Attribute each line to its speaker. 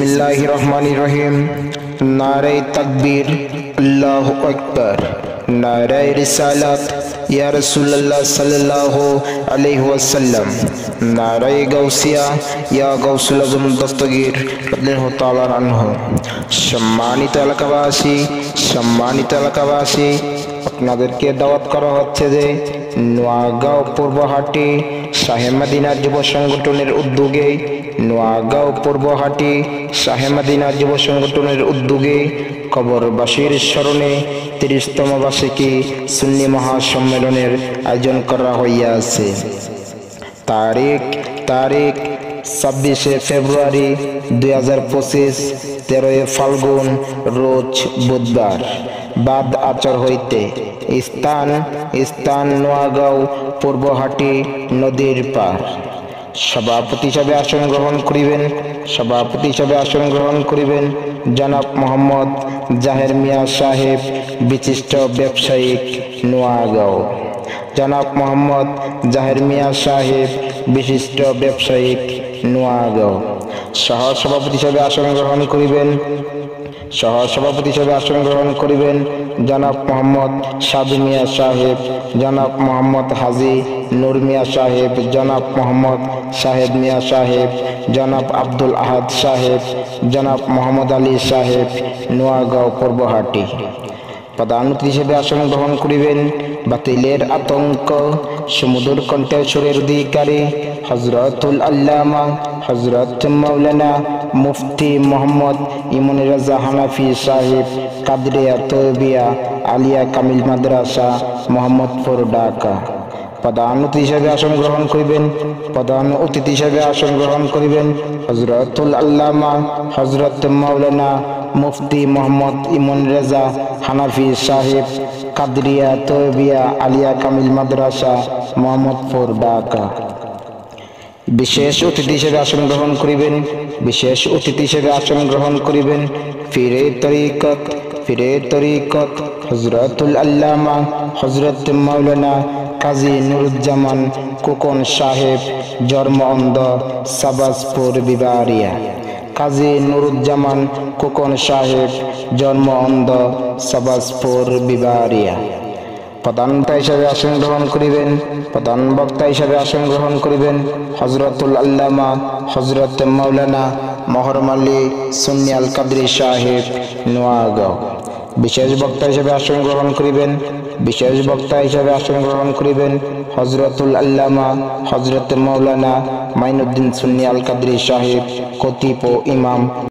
Speaker 1: बिस्मिल्लाहिर्रहमानिर्रहीम। नारे तकबीर, अल्लाहु अकबर। नारे रिसालत या रसूलुल्लाह सल्लल्लाहु अलैहि वसल्लम। नारे गौसिया या गौसुल आजम दस्तगीर রাদিয়াল্লাহু তাআলা আনহু। সম্মানিত এলাকাবাসী, আপনাদেরকে দাওয়াত করা হচ্ছে যে নোয়াগাঁও পূর্বহাটি শাহে মদিনা যুব সংগঠনের উদ্যোগে শাহে মদিনা যুব সংগঠনের উদ্যোগে কবরবাসীর স্মরণে ৩০তম বার্ষিকী সুন্নি মহাসম্মেলনের আয়োজন করা হইয়াছে। তারিখ ২৬শে ফেব্রুয়ারি ২০২৫, ১৩ ফাল্গুন রোজ বুধবার, বাদ আচর হইতে। স্থান নোয়াগাঁও পূর্বহাটি নদীর পার। সভাপতি হিসাবে আসন গ্রহণ করিবেন জনাব মোহাম্মদ জাহের মিয়া সাহেব, বিশিষ্ট ব্যবসায়িক, নোয়াগাঁও। জনাব মোহাম্মদ জাহের মিয়া সাহেব, বিশিষ্ট ব্যবসায়িক, নোয়াগাঁও। সহসভাপতি হিসাবে আসন গ্রহণ করিবেন জনাব মোহাম্মদ সাদু মিয়া সাহেব, জনাব মোহাম্মদ হাজি নূর মিয়া সাহেব, জনাব মোহাম্মদ শাহেদ মিয়া সাহেব, জনাব আব্দুল আহাদ সাহেব, জনাব মোহাম্মদ আলী সাহেব, নোয়াগাঁও পূর্বহাটি। প্রধান অতিথি হিসেবে আসন গ্রহণ করিবেন বাতিলের আতঙ্ক সমুদর কণ্ঠে সুরের অধিকারী হযরতুল আল্লামা হযরত মাওলানা মুফতি মোহাম্মদ ইমন রাজা হানাফি সাহেব, কাদরিয়া তৌবিয়া আলিয়া কামিল মাদ্রাসা, মোহাম্মদপুর, ঢাকা। প্রধান অতিথি হিসেবে আসন গ্রহণ করিবেন হযরতুল আল্লামা হযরত মাওলানা মুফতি মোহাম্মদ ইমন রাজা হানাফি সাহেব, কাদরিয়া তৌবিয়া আলিয়া কামিল মাদ্রাসা, মোহাম্মদপুর, ঢাকা। বিশেষ অতিথি হিসেবে আসন গ্রহণ করিবেন ফিরে তরিকত হযরতুল আল্লামা হযরত মাওলানা কাজী নুরুজ্জামান খোকন সাহেব, জন্ম অন্ধ, সাবাজপুর, বিবারিয়া। কাজী নুরুজ্জামান খোকন সাহেব, জন্ম অন্ধ, সাবাজপুর, বিবারিয়া। প্রধান বক্তা হিসেবে আসন গ্রহণ করিবেন হযরতুল আল্লামা হযরত মাওলানা মহরম আলী সুন্নি আল কাদরি সাহেব, নোয়াগাঁও। বিশেষ বক্তা হিসেবে আসন গ্রহণ করিবেন হযরতুল আল্লামা হযরত মাওলানা মাইনুদ্দিন সুন্নি আল কাদরি সাহেব, খতিব ও ইমাম।